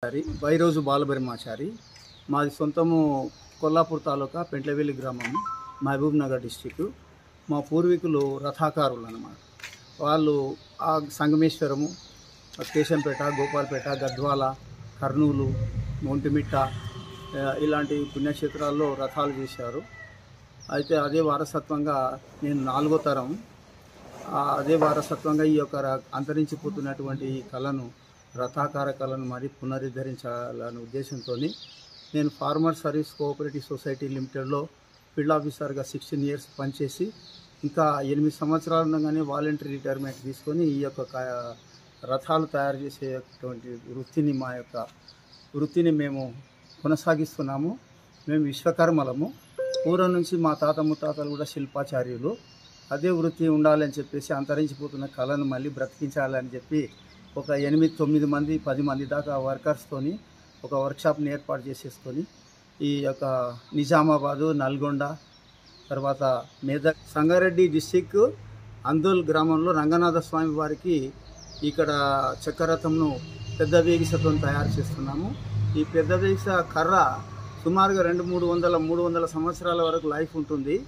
వైరోజు బాలబ్రహ్మచారి మాది సొంతము కొల్లాపూర్ తాలూకా పెంట్లవెల్లి గ్రామం మహబూబ్ నగర్ డిస్టిక్. మా పూర్వీకులు రథాకారులు అన్నమాట. వాళ్ళు ఆ సంగమేశ్వరము, కేశంపేట, గోపాల్పేట, గద్వాల, కర్నూలు, ఒంటిమిట్ట ఇలాంటి పుణ్యక్షేత్రాల్లో రథాలు చేశారు. అయితే అదే వారసత్వంగా నేను 4వ తరం. అదే వారసత్వంగా ఈ యొక్క అంతరించిపోతున్నటువంటి ఈ కళను, రథాకార కళను మరి పునరుద్ధరించాలనే ఉద్దేశంతో నేను ఫార్మర్ సర్వీస్ కోఆపరేటివ్ సొసైటీ లిమిటెడ్లో ఫీల్డ్ ఆఫీసర్గా 16 ఇయర్స్ పనిచేసి ఇంకా 8 సంవత్సరాలు ఉండగానే వాలంటరీ రిటైర్మెంట్ తీసుకొని ఈ యొక్క రథాలు తయారు చేసేటువంటి మా యొక్క వృత్తిని మేము కొనసాగిస్తున్నాము. మేము విశ్వకర్మలము. పూర్వం నుంచి మా తాత ముత్తాతలు కూడా శిల్పాచార్యులు. అదే వృత్తి ఉండాలని చెప్పేసి అంతరించిపోతున్న కళను మళ్ళీ బ్రతికించాలని చెప్పి ఒక 8-9 మంది 10 మంది దాకా వర్కర్స్తోని ఒక వర్క్షాప్ని ఏర్పాటు చేసేసుకొని ఈ యొక్క నిజామాబాదు, నల్గొండ, తర్వాత మేదక్, సంగారెడ్డి డిస్టిక్ అందోల్ గ్రామంలో రంగనాథ స్వామి వారికి ఇక్కడ చక్రరథంను పెద్ద వేగిసతో తయారు చేస్తున్నాము. ఈ పెద్ద వేగిస కర్ర సుమారుగా 200-300 సంవత్సరాల వరకు లైఫ్ ఉంటుంది.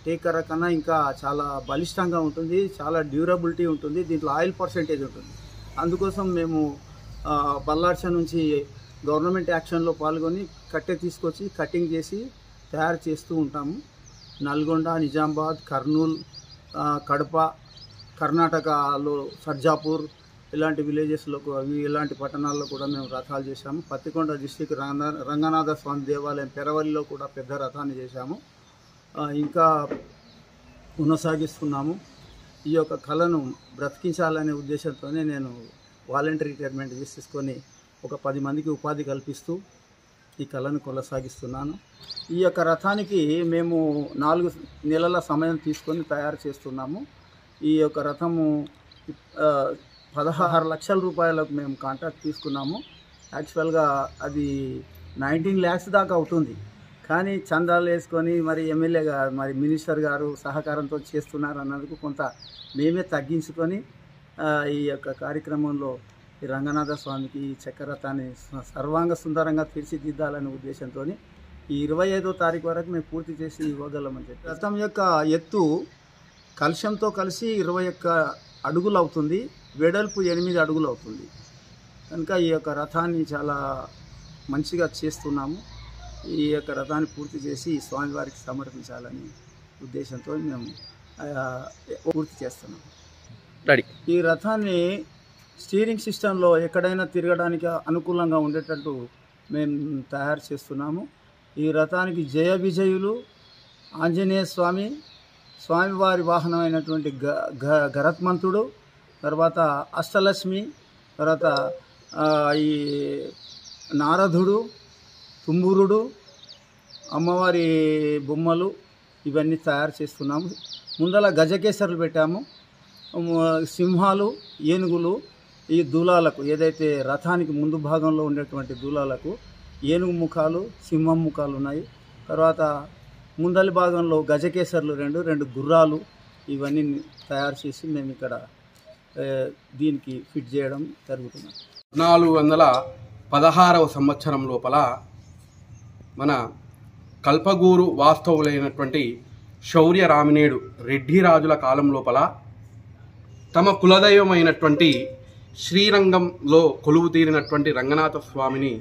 టేక్ కర్ర కన్నా ఇంకా చాలా బలిష్టంగా ఉంటుంది, చాలా డ్యూరబిలిటీ ఉంటుంది, దీంట్లో ఆయిల్ పర్సెంటేజ్ ఉంటుంది. అందుకోసం మేము బల్లార్చ నుంచి గవర్నమెంట్ యాక్షన్లో పాల్గొని కట్టె తీసుకొచ్చి కటింగ్ చేసి తయారు చేస్తూ ఉంటాము. నల్గొండ, నిజామాబాద్, కర్నూలు, కడప, కర్ణాటకలో సర్జాపూర్ ఇలాంటి విలేజెస్లో, ఇలాంటి పట్టణాల్లో కూడా మేము రథాలు చేశాము. పత్తికొండ డిస్టిక్ రంగనాథ స్వామి దేవాలయం పెరవల్లిలో కూడా పెద్ద రథాన్ని చేశాము. ఇంకా కొనసాగిస్తున్నాము. ఈ యొక్క కళను బ్రతికించాలనే ఉద్దేశంతోనే నేను వాలంటరీ రిటైర్మెంట్ తీసుకొని ఒక 10 మందికి ఉపాధి కల్పిస్తూ ఈ కళను కొనసాగిస్తున్నాను. ఈ యొక్క రథానికి మేము 4 నెలల సమయం తీసుకొని తయారు చేస్తున్నాము. ఈ యొక్క రథము 16 లక్షల రూపాయలకు మేము కాంట్రాక్ట్ తీసుకున్నాము. యాక్చువల్గా అది 19 lakhs దాకా అవుతుంది. కానీ చందాలు వేసుకొని మరి ఎమ్మెల్యే గారు, మరి మినిస్టర్ గారు సహకారంతో చేస్తున్నారు అన్నందుకు కొంత మేమే తగ్గించుకొని ఈ యొక్క కార్యక్రమంలో ఈ రంగనాథ స్వామికి ఈ చక్రరథాన్ని సర్వాంగ సుందరంగా తీర్చిదిద్దాలనే ఉద్దేశంతో ఈ 25వ తారీఖు వరకు మేము పూర్తి చేసి ఇవ్వగలమని చెప్పి. రథం యొక్క ఎత్తు కలశంతో కలిసి 21 అడుగులు అవుతుంది, వెడల్పు 8 అడుగులు అవుతుంది. కనుక ఈ యొక్క రథాన్ని చాలా మంచిగా చేస్తున్నాము. ఈ యొక్క రథాన్ని పూర్తి చేసి స్వామివారికి సమర్పించాలని ఉద్దేశంతో మేము పూర్తి చేస్తున్నాము. ఈ రథాన్ని స్టీరింగ్ సిస్టంలో ఎక్కడైనా తిరగడానికి అనుకూలంగా ఉండేటట్టు మేము తయారు చేస్తున్నాము. ఈ రథానికి జయ విజయులు, ఆంజనేయ స్వామి, స్వామివారి వాహనమైనటువంటి గరత్మంతుడు, తర్వాత అష్టలక్ష్మి, తర్వాత ఈ నారదుడు, తుంబురుడు, అమ్మవారి బొమ్మలు ఇవన్నీ తయారు చేస్తున్నాము. ముందల గజకేసరులు పెట్టాము. సింహాలు, ఏనుగులు, ఈ దూలాలకు ఏదైతే రథానికి ముందు భాగంలో ఉండేటువంటి దూలాలకు ఏనుగు ముఖాలు, సింహం ముఖాలు ఉన్నాయి. తర్వాత ముందలి భాగంలో గజకేసరులు 2 గుర్రాలు ఇవన్నీ తయారు చేసి మేము ఇక్కడ దీనికి ఫిట్ చేయడం జరుగుతుంది. 416వ సంవత్సరం లోపల మన కల్పగూరు వాస్తవులైనటువంటి శౌర్య రామినేడు రెడ్డి రాజుల కాలం లోపల తమ కులదైవమైనటువంటి శ్రీరంగంలో కొలువు తీరినటువంటి రంగనాథ స్వామిని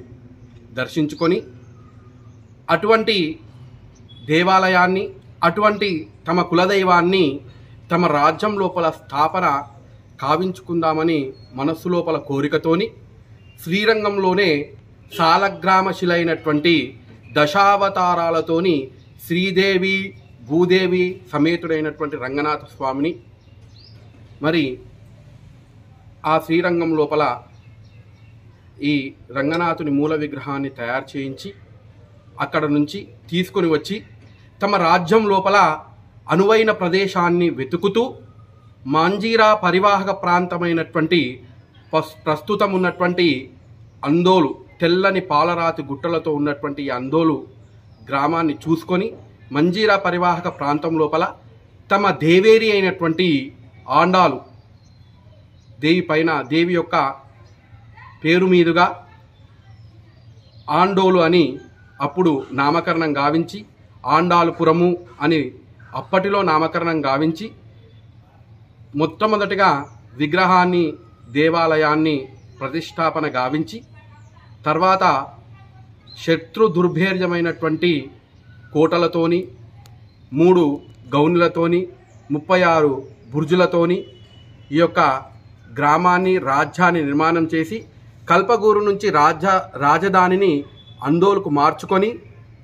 దర్శించుకొని అటువంటి దేవాలయాన్ని, అటువంటి తమ కులదైవాన్ని తమ రాజ్యం లోపల స్థాపన కావించుకుందామని మనస్సు లోపల కోరికతోని శ్రీరంగంలోనే సాలగ్రామశిలైనటువంటి దశావతారాలతోని శ్రీదేవి, భూదేవి సమేతుడైనటువంటి రంగనాథ స్వామిని మరి ఆ శ్రీరంగం లోపల ఈ రంగనాథుని మూల విగ్రహాన్ని తయారు చేయించి అక్కడ నుంచి తీసుకొని వచ్చి తమ రాజ్యం లోపల అనువైన ప్రదేశాన్ని వెతుకుతూ మాంజీరా పరివాహక ప్రాంతమైనటువంటి ప్రస్తుతం ఉన్నటువంటి అందోలు, తెల్లని పాలరాతి గుట్టలతో ఉన్నటువంటి ఈ అందోలు గ్రామాన్ని చూసుకొని మంజీరా పరివాహక ప్రాంతం లోపల తమ దేవేరి అయినటువంటి ఆండాలు దేవి పైన, దేవి యొక్క పేరు మీదుగా ఆండోలు అని అప్పుడు నామకరణం గావించి, ఆండాలుపురము అని అప్పటిలో నామకరణం గావించి, మొట్టమొదటిగా విగ్రహాన్ని, దేవాలయాన్ని ప్రతిష్టాపన గావించి, తర్వాత శత్రు దుర్భేర్యమైనటువంటి కోటలతోని, 3 గౌనులతోని, 36 బుర్జులతోని ఈ యొక్క గ్రామాన్ని, రాజ్యాన్ని నిర్మాణం చేసి కల్పగూరు నుంచి రాజధానిని అందోలుకు మార్చుకొని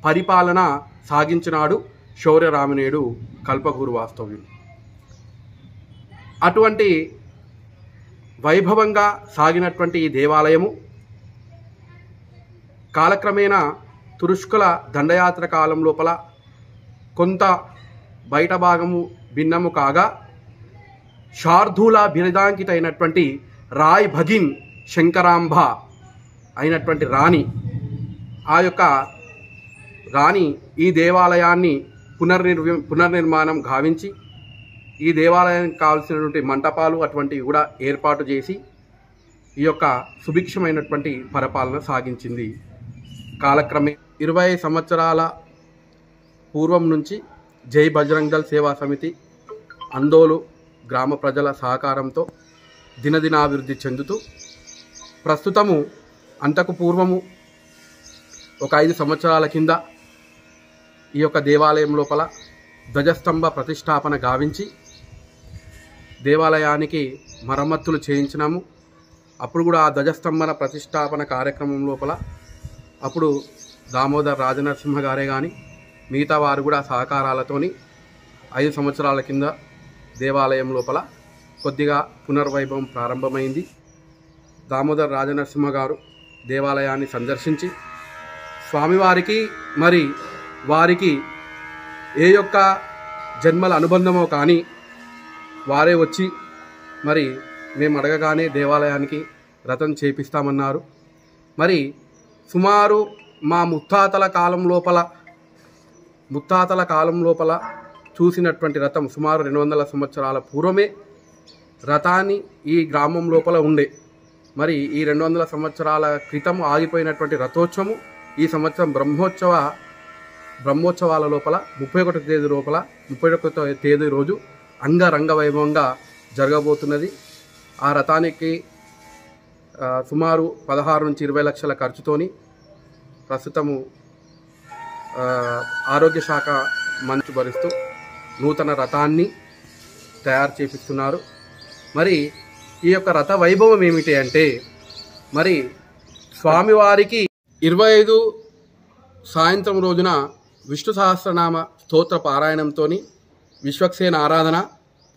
పరిపాలన సాగించినాడు శౌర్యరామనేయుడు కల్పగూరు వాస్తవ్యుడు. అటువంటి వైభవంగా సాగినటువంటి ఈ దేవాలయము కాలక్రమేణా తురుష్కుల దండయాత్ర కాలం లోపల కొంత బయట భాగము భిన్నము కాగా, శార్దూల బిరుదాంకిత అయినటువంటి రాయ్ భగిన్ శంకరాంబ అయినటువంటి రాణి, ఆ యొక్క రాణి ఈ దేవాలయాన్ని పునర్నిర్మాణం గావించి, ఈ దేవాలయానికి కావాల్సినటువంటి మంటపాలు అటువంటివి కూడా ఏర్పాటు చేసి ఈ యొక్క సుభిక్షమైనటువంటి పరిపాలన సాగించింది. కాలక్రమే 20 సంవత్సరాల పూర్వం నుంచి జై బజరంగ్ దళ్ సేవా సమితి అందోలు గ్రామ ప్రజల సహకారంతో దినదినాభివృద్ధి చెందుతూ ప్రస్తుతము, అంతకు పూర్వము ఒక 5 సంవత్సరాల కింద ఈ యొక్క దేవాలయం లోపల ధ్వజస్తంభ ప్రతిష్టాపన గావించి దేవాలయానికి మరమ్మతులు చేయించినాము. అప్పుడు కూడా ఆ ధ్వజస్తంభన ప్రతిష్టాపన కార్యక్రమం లోపల అప్పుడు దామోదర్ రాజనరసింహ గారే కానీ మిగతా వారు కూడా సహకారాలతోని 5 సంవత్సరాల కింద దేవాలయం లోపల కొద్దిగా పునర్వైభవం ప్రారంభమైంది. దామోదర్ రాజనరసింహ గారు దేవాలయాన్ని సందర్శించి స్వామివారికి మరి వారికి ఏ యొక్క జన్మల అనుబంధమో కానీ వారే వచ్చి మరి మేము అడగగానే దేవాలయానికి రథం చేపిస్తామన్నారు. మరి సుమారు మా ముత్తాతల కాలం లోపల చూసినటువంటి రథం సుమారు 200 సంవత్సరాల పూర్వమే రథాన్ని ఈ గ్రామం లోపల ఉండే. మరి ఈ 200 సంవత్సరాల క్రితం ఆగిపోయినటువంటి రథోత్సవము ఈ సంవత్సరం బ్రహ్మోత్సవాల లోపల 31వ తేదీ రోజు అంగరంగ వైభవంగా జరగబోతున్నది. ఆ రథానికి సుమారు 16 నుంచి 20 లక్షల ఖర్చుతోని ప్రస్తుతము ఆరోగ్య శాఖ మంచు భరిస్తూ నూతన రథాన్ని తయారు చేపిస్తున్నారు. మరి ఈ యొక్క రథ వైభవం ఏమిటి అంటే, మరి స్వామివారికి 25 సాయంత్రం రోజున విష్ణు సహస్రనామ స్తోత్ర పారాయణంతో, విశ్వక్సేన ఆరాధన,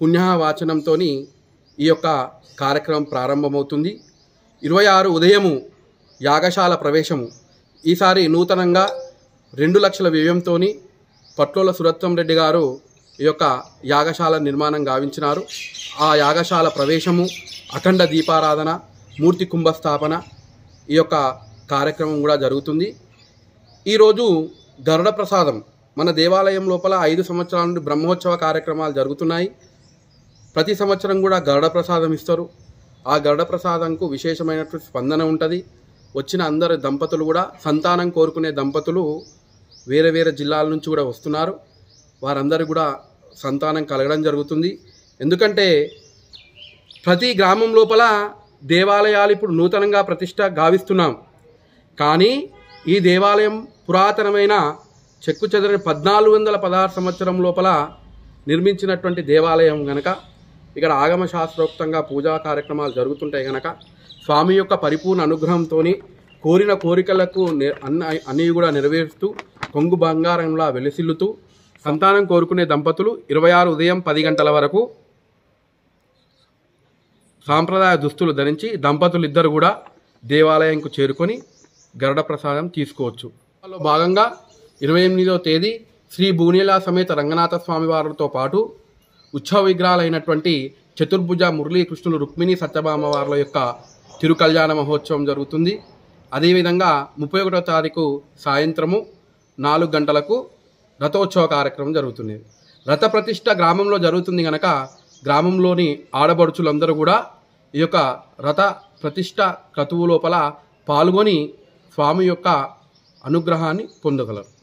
పుణ్యవాచనంతో ఈ యొక్క కార్యక్రమం ప్రారంభమవుతుంది. 26 ఉదయము యాగశాల ప్రవేశము. ఈసారి నూతనంగా 2 లక్షల వ్యయంతో పట్లోల సురత్వం రెడ్డి గారు ఈ యొక్క యాగశాల నిర్మాణం గావించినారు. ఆ యాగశాల ప్రవేశము, అఖండ దీపారాధన, మూర్తి కుంభస్థాపన ఈ యొక్క కార్యక్రమం కూడా జరుగుతుంది. ఈరోజు గరుడ ప్రసాదం మన దేవాలయం లోపల 5 సంవత్సరాల నుండి బ్రహ్మోత్సవ కార్యక్రమాలు జరుగుతున్నాయి. ప్రతి సంవత్సరం కూడా గరుడ ప్రసాదం ఇస్తారు. ఆ గరుడ ప్రసాదంకు విశేషమైనటువంటి స్పందన ఉంటుంది. వచ్చిన అందరు దంపతులు కూడా, సంతానం కోరుకునే దంపతులు వేరే వేరే జిల్లాల నుంచి కూడా వస్తున్నారు. వారందరూ కూడా సంతానం కలగడం జరుగుతుంది. ఎందుకంటే ప్రతి గ్రామం లోపల దేవాలయాలు ఇప్పుడు నూతనంగా ప్రతిష్ట గావిస్తున్నాం. కానీ ఈ దేవాలయం పురాతనమైన చెక్కు చెదరని 1416 సంవత్సరం లోపల నిర్మించినటువంటి దేవాలయం గనక ఇక్కడ ఆగమ శాస్త్రోక్తంగా పూజా కార్యక్రమాలు జరుగుతుంటాయి గనక స్వామి యొక్క పరిపూర్ణ అనుగ్రహంతో కోరిన కోరికలకు అన్నీ కూడా నెరవేరుస్తూ కొంగు బంగారంలా వెలిసిల్లుతూ సంతానం కోరుకునే దంపతులు 26 ఉదయం 10 గంటల వరకు సాంప్రదాయ దుస్తులు ధరించి దంపతులు ఇద్దరు కూడా దేవాలయంకు చేరుకొని గరుడ ప్రసాదం తీసుకోవచ్చు. అందులో భాగంగా 28వ తేదీ శ్రీ భూనీలా సమేత రంగనాథ స్వామి వారితో పాటు ఉత్సవ విగ్రహాలైనటువంటి చతుర్భుజ మురళీకృష్ణులు, రుక్మిణి, సత్యభామ వార్ల యొక్క తిరుకల్యాణ మహోత్సవం జరుగుతుంది. అదేవిధంగా 31వ తారీఖు సాయంత్రము 4 గంటలకు రథోత్సవ కార్యక్రమం జరుగుతుంది. రథ ప్రతిష్ట గ్రామంలో జరుగుతుంది కనుక గ్రామంలోని ఆడబడుచులందరూ కూడా ఈ యొక్క రథ ప్రతిష్ట క్రతువు లోపల పాల్గొని స్వామి యొక్క అనుగ్రహాన్ని పొందగలరు.